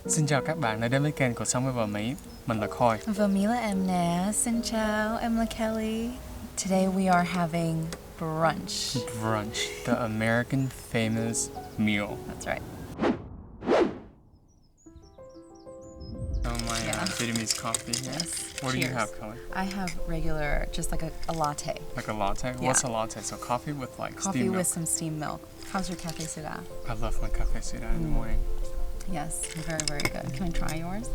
Xin chào các bạn đã đến với kênh Cuộc sống với vợ Mỹ. Mình là Khôi. Và Mỹ là em nè. Xin chào, em là Kelly. Today we are having brunch. Brunch, the American famous meal. That's right. Oh my Vietnamese coffee here. Yes. What do you Cheers. have, Kelly? I have regular, just like a latte. Like a latte? Yeah. What's a latte? So coffee with like Coffee steamed with milk. some steamed milk. How's your cafe soda? I love my cafe soda in the morning. Yes, very, very good. Can I try yours?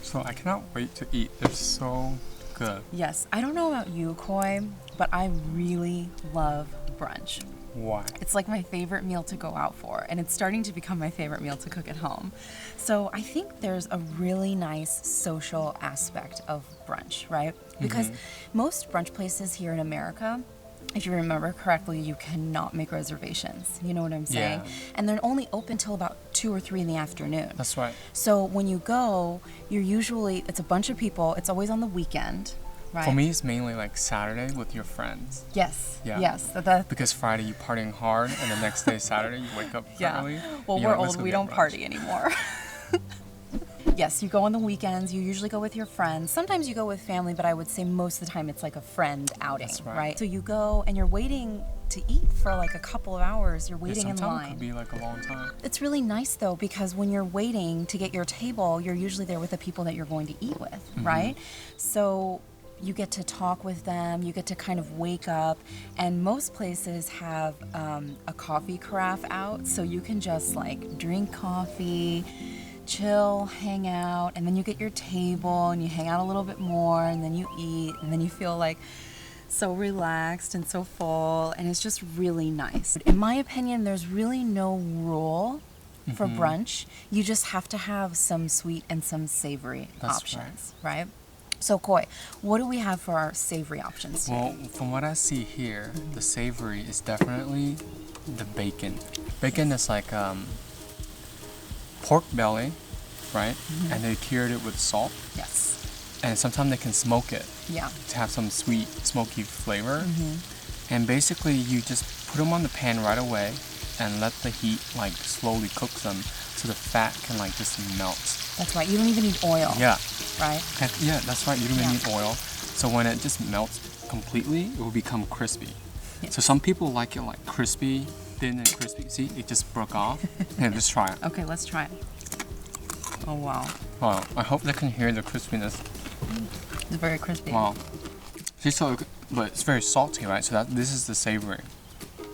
So I cannot wait to eat. They're so good. Yes. I don't know about you, Koi, but I really love brunch. Why? It's like my favorite meal to go out for, and it's starting to become my favorite meal to cook at home. So I think there's a really nice social aspect of brunch, right? Because most brunch places here in America, if you remember correctly, you cannot make reservations. You know what I'm saying? Yeah. And they're only open till about 2 or 3 in the afternoon. That's right. So when you go, it's a bunch of people. It's always on the weekend, right? For me, it's mainly like Saturday with your friends. Yes. Yeah. Yes. Because Friday you partying hard, and the next day Saturday you wake up early. Well, You're we're like, "Let's old. go We get don't brunch." party anymore. Yes, you go on the weekends. You usually go with your friends. Sometimes you go with family, but I would say most of the time it's like a friend outing, That's right. So you go and you're waiting to eat for like a couple of hours. You're Yeah, waiting in sometimes it line. could be like a long time. It's really nice though, because when you're waiting to get your table, you're usually there with the people that you're going to eat with, right? So you get to talk with them, you get to kind of wake up, and most places have a coffee carafe out, so you can just like drink coffee, chill, hang out, and then you get your table and you hang out a little bit more, and then you eat, and then you feel like so relaxed and so full, and it's just really nice. In my opinion, there's really no rule for brunch. You just have to have some sweet and some savory That's options, right? So Koi, what do we have for our savory options today? Well, from what I see here, the savory is definitely the bacon. Bacon is like pork belly, right? And they cured it with salt. Yes. And sometimes they can smoke it Yeah. to have some sweet, smoky flavor. And basically, you just put them on the pan right away and let the heat like slowly cook them so the fat can like just melt. That's right. You don't even need oil. Yeah. Right? Yeah, that's right. You don't even Yeah. need oil. So when it just melts completely, it will become crispy. Yeah. So some people like it like crispy, thin and crispy. See, it just broke off. Yeah, just try it. Okay, let's try it. Oh wow. Wow, I hope they can hear the crispiness. It's very crispy. Wow. See, so, but it's very salty, right? So this is the savory.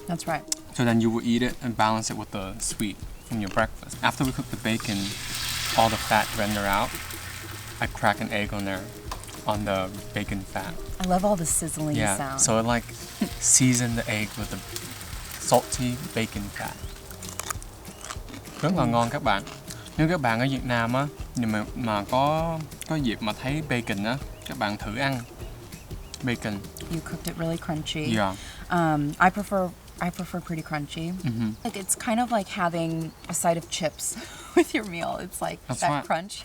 That's right. So then you will eat it and balance it with the sweet from your breakfast. After we cook the bacon, all the fat render out. I crack an egg on there, on the bacon fat. I love all the sizzling Yeah, sound. so it like season the egg with the salty bacon fat. Rất là ngon các bạn. Nếu các bạn ở Việt Nam á, nhưng mà có dịp mà thấy bacon á, các bạn thử ăn bacon. You cooked it really crunchy. Yeah. I prefer pretty crunchy. Like it's kind of like having a side of chips with your meal. It's like That's that right. crunch.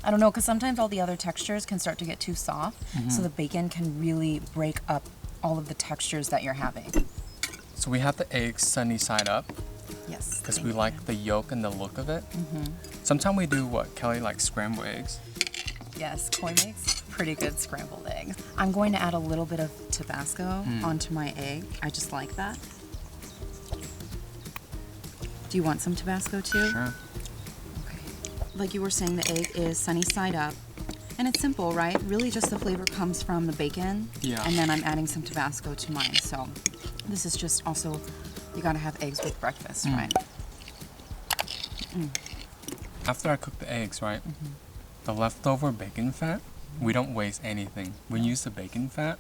I don't know, because sometimes all the other textures can start to get too soft. So the bacon can really break up all of the textures that you're having. So we have the eggs sunny side up Yes. because thank we you. like the yolk and the look of it. Sometimes we do what Kelly likes scrambled eggs. Yes, Koi makes pretty good scrambled eggs. I'm going to add a little bit of Tabasco onto my egg. I just like that. Do you want some Tabasco too? Sure. Okay. Like you were saying, the egg is sunny side up. And it's simple, right? Really just the flavor comes from the bacon. Yeah. And then I'm adding some Tabasco to mine. So this is just also, you gotta have eggs with breakfast, right? After I cook the eggs, right, the leftover bacon fat, we don't waste anything. We use the bacon fat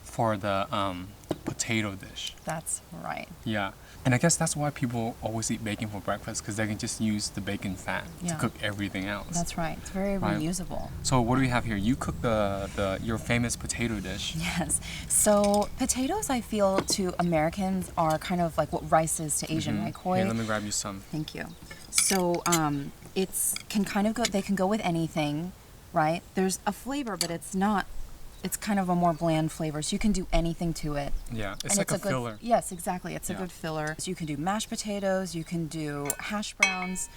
for the potato dish. That's right. Yeah. And I guess that's why people always eat bacon for breakfast, because they can just use the bacon fat to Yeah. cook everything else. That's right. It's very Right. reusable. So what do we have here? You cook your famous potato dish. Yes. So potatoes, I feel, to Americans are kind of like what rice is to Asian, right, Koi? Here, let me grab you some. Thank you. So it's can kind of go. They can go with anything, right? There's a flavor, but it's not it's kind of a more bland flavor, so you can do anything to it. Yeah, it's And like a good, filler. Yes, exactly. It's a Yeah. good filler. So you can do mashed potatoes, you can do hash browns,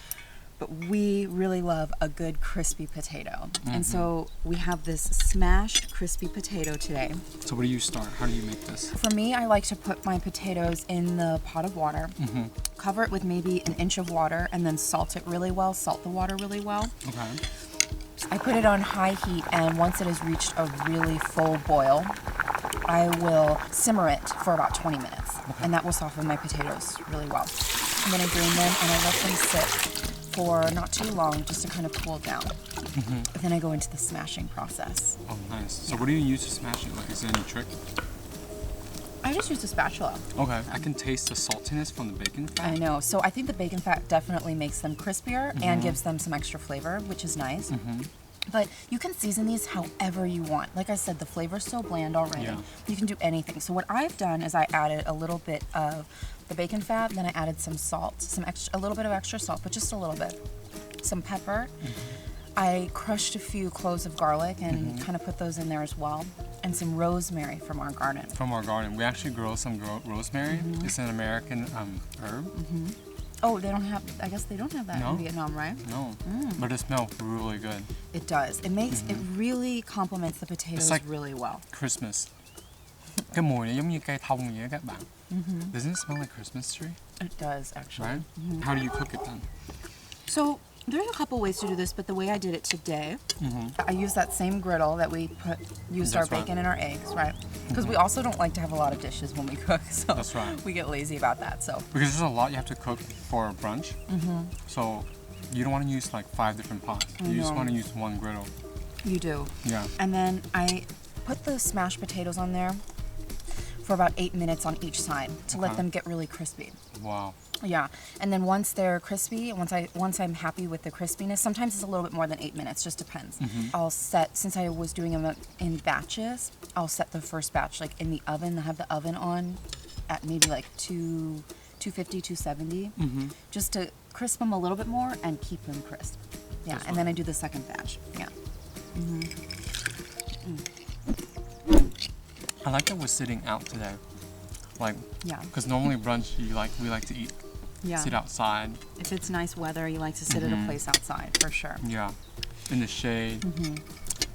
but we really love a good crispy potato. And so we have this smashed crispy potato today. So where do you start? How do you make this? For me, I like to put my potatoes in the pot of water, cover it with maybe an inch of water, and then salt it really well, salt the water really well. Okay. I put it on high heat, and once it has reached a really full boil, I will simmer it for about 20 minutes, and that will soften my potatoes really well. I'm gonna drain them, and I let them sit for not too long, just to kind of cool down. And then I go into the smashing process. Oh, nice. So what do you use to smash it? Like, is there any trick? I just use a spatula. Okay. I can taste the saltiness from the bacon fat. I know. So I think the bacon fat definitely makes them crispier and gives them some extra flavor, which is nice. But you can season these however you want. Like I said, the flavor's so bland already. Yeah. You can do anything. So what I've done is I added a little bit of the bacon fat, then I added some salt, a little bit of extra salt, but just a little bit. Some pepper. I crushed a few cloves of garlic and kind of put those in there as well, and some rosemary from our garden. From our garden. We actually grow some rosemary. It's an American herb. Oh, they don't have. I guess they don't have that No. in Vietnam, right? No, but it smells really good. It does. It makes it really complements the potatoes like- really well. Christmas. Cái mùi này giống như cây thông vậy á các bạn. Doesn't it smell like Christmas tree? It does actually. Right? How do you cook it then? So there's a couple ways to do this, but the way I did it today, I used that same griddle that we used our That's right. bacon and our eggs, right? Because we also don't like to have a lot of dishes when we cook, so That's right. we get lazy about that. So Because there's a lot you have to cook for brunch. So you don't want to use like 5 different pots. You just know. want to use one griddle. you do. Yeah. And then I put the smashed potatoes on there for about 8 minutes on each side to let Okay. them get really crispy. Wow. Yeah, and then once they're crispy, once I'm happy with the crispiness, sometimes it's a little bit more than 8 minutes, just depends. I'll set, since I was doing them in batches, I'll set the first batch like in the oven. I have the oven on at maybe like 250, 270, just to crisp them a little bit more and keep them crisp. Yeah, That's and then I do the second batch. Yeah. I like that we're sitting out today. Like, Yeah. because normally brunch we like to eat, Yeah. sit outside. If it's nice weather, you like to sit at a place outside for sure. Yeah. In the shade.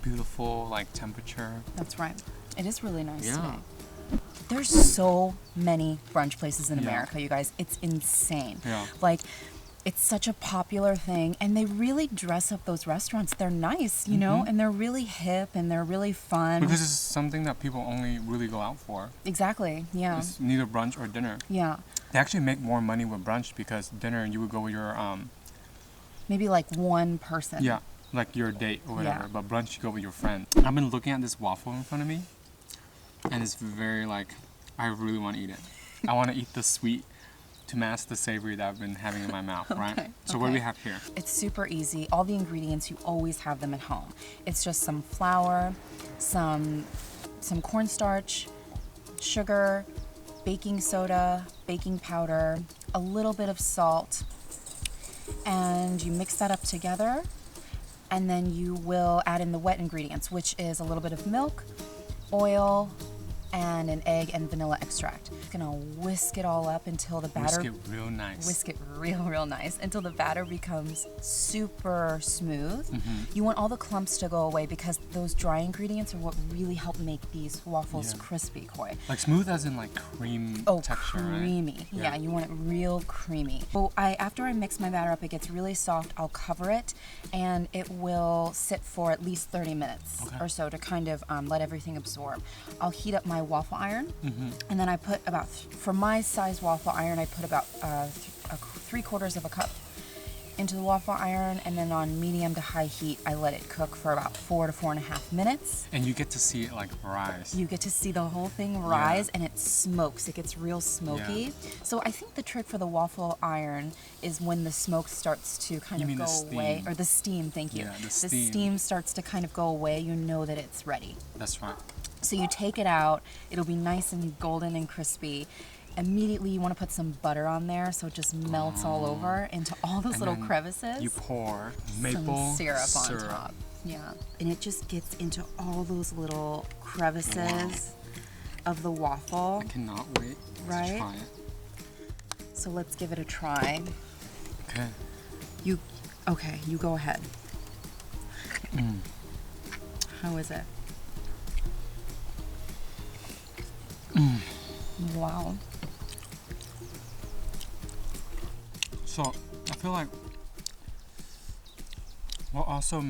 Beautiful like temperature. That's right. It is really nice Yeah. today. There's so many brunch places in Yeah. America, you guys. It's insane. Yeah. Like, it's such a popular thing, and they really dress up those restaurants. They're nice, you know, and they're really hip and they're really fun. Because it's something that people only really go out for. Exactly. Yeah. It's neither brunch or dinner. Yeah. They actually make more money with brunch because dinner you would go with your Maybe like one person. yeah, like your date or whatever. Yeah. But brunch you go with your friend. I've been looking at this waffle in front of me, and it's very like I really want to eat it. I want to eat the sweet to mask the savory that I've been having in my mouth, right? Okay, So what do we okay. have here? It's super easy. All the ingredients, you always have them at home. It's just some flour, some cornstarch, sugar, baking soda, baking powder, a little bit of salt, and you mix that up together, and then you will add in the wet ingredients, which is a little bit of milk, oil, and an egg and vanilla extract. You're gonna whisk it all up until the batter Whisk it real nice. Whisk it real nice until the batter becomes super smooth. You want all the clumps to go away because those dry ingredients are what really help make these waffles Yeah. crispy, Koi. Like smooth as in like cream Oh, texture, right? creamy. Yeah, you want it real creamy. So after I mix my batter up, it gets really soft. I'll cover it, and it will sit for at least 30 minutes Okay. or so to kind of let everything absorb. I'll heat up my waffle iron, and then I put about, for my size waffle iron, I put about 3/4 of a cup into the waffle iron, and then on medium to high heat, I let it cook for about 4 to 4.5 minutes. And you get to see it like rise. You get to see the whole thing rise, and it smokes. It gets real smoky. Yeah. So I think the trick for the waffle iron is when the smoke starts to kind You of mean go the away, steam. or the steam. Thank you. Yeah, the The steam. steam starts to kind of go away. You know that it's ready. That's right. So you take it out. It'll be nice and golden and crispy. Immediately, you want to put some butter on there so it just melts all over into all those And little then crevices. You pour maple some syrup on top. Yeah, and it just gets into all those little crevices of the waffle. I cannot wait Right? to try it. So let's give it a try. Okay. You go ahead. How is it? Wow. So I feel like what also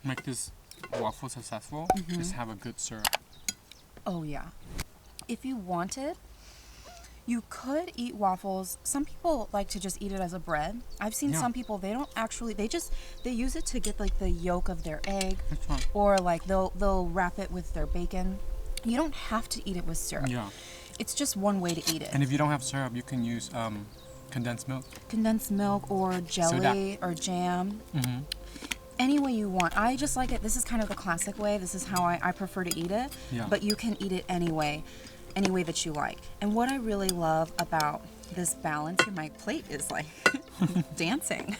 make this waffle successful is have a good syrup. Oh yeah. If you wanted, you could eat waffles. Some people like to just eat it as a bread. I've seen Yeah. some people, they don't actually, they use it to get like the yolk of their egg, That's right. or like they'll wrap it with their bacon. You don't have to eat it with syrup. Yeah. It's just one way to eat it. And if you don't have syrup, you can use condensed milk. Condensed milk or jelly or jam. Mm-hmm. Any way you want. I just like it. This is kind of the classic way. This is how I prefer to eat it. Yeah. But you can eat it any way that you like. And what I really love about this balance here, my plate is like dancing.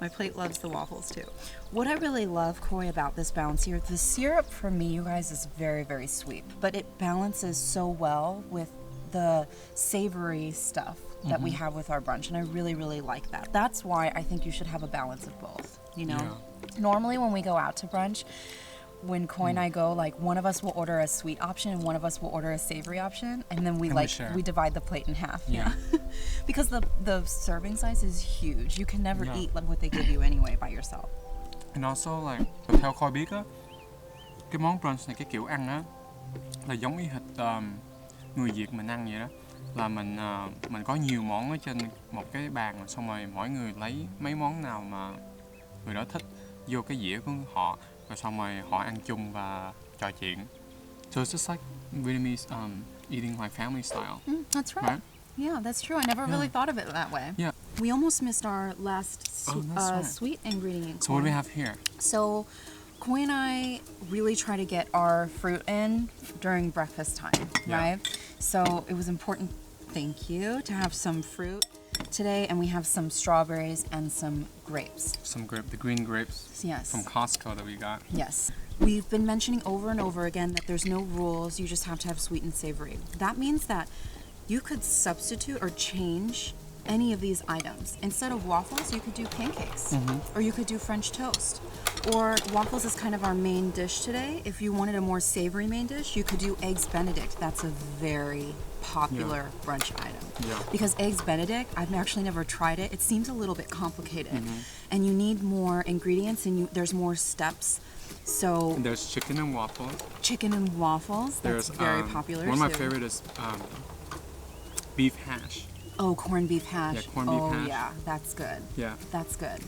My plate loves the waffles too. What I really love, Coy, about this balance here, the syrup for me, you guys, is very, very sweet. But it balances so well with the savory stuff that we have with our brunch. And I really, really like that. That's why I think you should have a balance of both, you know? Yeah. Normally when we go out to brunch, when Coy and I go, like one of us will order a sweet option and one of us will order a savory option, and then we share. we divide the plate in half. Yeah. Because the serving size is huge. You can never Yeah. eat like what they give you anyway by yourself. And also like theo Khôi biết á, cái món brunch này cái kiểu ăn á là giống y hệt người Việt mình ăn vậy đó, là mình có nhiều món ở trên một cái bàn, xong rồi mỗi người lấy mấy món nào mà người đó thích vô cái dĩa của họ, rồi xong rồi họ ăn chung và trò chuyện. So it's just like Vietnamese eating like family style, That's right. right? Yeah, that's true. I never really Yeah. thought of it that way. Yeah. We almost missed our last Oh, that's right. sweet ingredient. So what do we Coy. have here? So, Coy and I really try to get our fruit in during breakfast time, Yeah. right? So, it was important, thank you, to have some fruit today, and we have some strawberries and some grapes. Some grape, the green grapes Yes. from Costco that we got. Yes. We've been mentioning over and over again that there's no rules, you just have to have sweet and savory. That means that you could substitute or change any of these items. Instead of waffles, you could do pancakes, or you could do French toast. Or waffles is kind of our main dish today. If you wanted a more savory main dish, you could do eggs Benedict. That's a very popular brunch item. Yeah. Because eggs Benedict, I've actually never tried it. It seems a little bit complicated, and you need more ingredients, and there's more steps. So And there's chicken and waffles. chicken and waffles, that's There's very popular one of my too. favorite is beef hash. Oh, corned beef hash. Yeah, corned beef oh, hash. yeah, that's good. Yeah. That's good.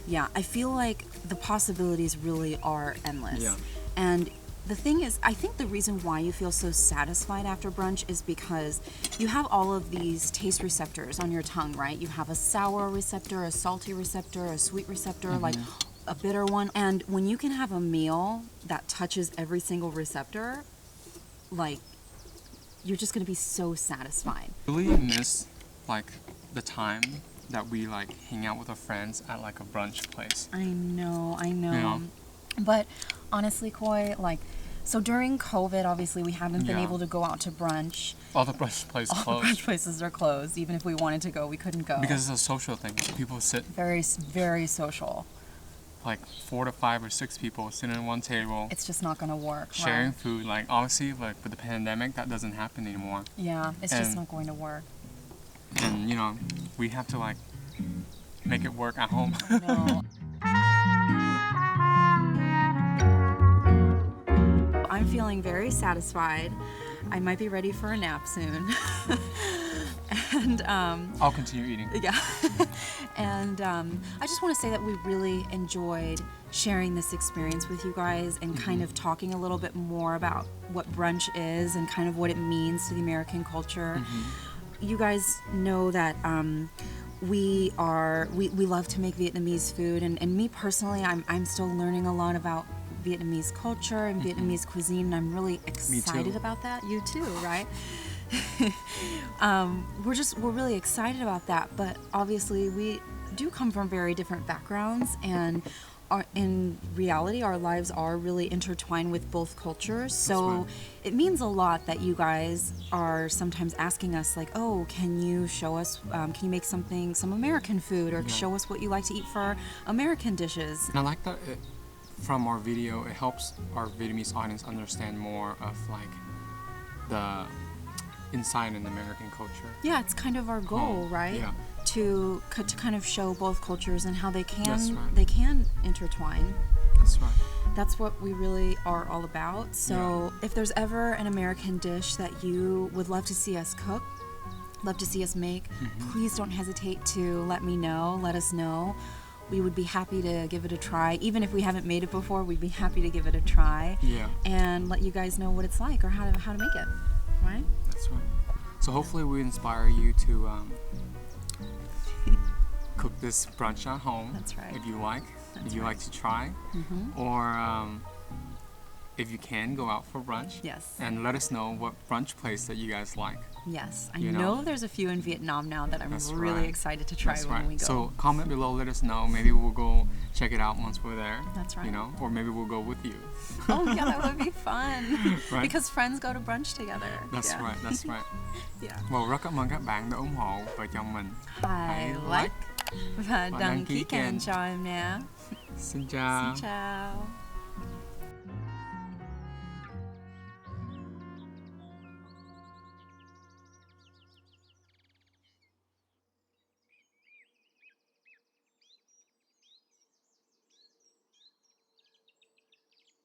Yeah, I feel like the possibilities really are endless. Yeah. And the thing is, I think the reason why you feel so satisfied after brunch is because you have all of these taste receptors on your tongue, right? You have a sour receptor, a salty receptor, a sweet receptor, like a bitter one. And when you can have a meal that touches every single receptor, like, you're just gonna be so satisfied. Really miss like the time that we like hang out with our friends at like a brunch place. I know. Yeah. But honestly, Coy, like, so during COVID, obviously, we haven't been Yeah. able to go out to brunch. All the brunch places All the closed brunch places are closed. Even if we wanted to go, we couldn't go. because it's a social thing. People sit very, very social. like 4 to 5 or 6 people sitting at one table, It's just not gonna work. sharing Right? food. Like obviously, like with the pandemic, that doesn't happen anymore. Yeah, it's just And- not going to work. And you know, we have to like make it work at home. No. I'm feeling very satisfied. I might be ready for a nap soon. And I'll continue eating. yeah. And I just want to say that we really enjoyed sharing this experience with you guys and kind of talking a little bit more about what brunch is and kind of what it means to the American culture. You guys know that we love to make Vietnamese food, and me personally, I'm still learning a lot about Vietnamese culture and Vietnamese cuisine, and I'm really excited about that. You too, right? We're really excited about that, but obviously we do come from very different backgrounds, and in reality, our lives are really intertwined with both cultures. So right. it means a lot that you guys are sometimes asking us, like, oh, can you show us, can you make some American food, or show us what you like to eat for American dishes? And I like that from our video, it helps our Vietnamese audience understand more of like the inside in American culture. Yeah, it's kind of our goal, right? Yeah. To kind of show both cultures and how they That's can right. intertwine. That's right. That's what we really are all about. So if there's ever an American dish that you would love to see us cook, love to see us make, please don't hesitate to let me know, let us know. We would be happy to give it a try. Even if we haven't made it before, we'd be happy to give it a try. Yeah. And let you guys know what it's like or how to make it, right? That's right. So hopefully we inspire you to cook this brunch at home. That's right. If you like. That's if you right. like to try. Or if you can, go out for brunch. Yes. And let us know what brunch place that you guys like. Yes. I You know. know there's a few in Vietnam now that I'm That's really right. excited to try That's when right. we go. So comment below, let us know. Maybe we'll go check it out once we're there. That's right. You know, or maybe we'll go with you. Oh yeah, that would be fun. Right. Because friends go to brunch together. That's Yeah. right. That's right. Yeah. Well, rất cảm ơn các bạn đã ủng hộ vợ chồng mình. Hãy like và đăng ký kênh cho em nha. Xin chào. Xin chào.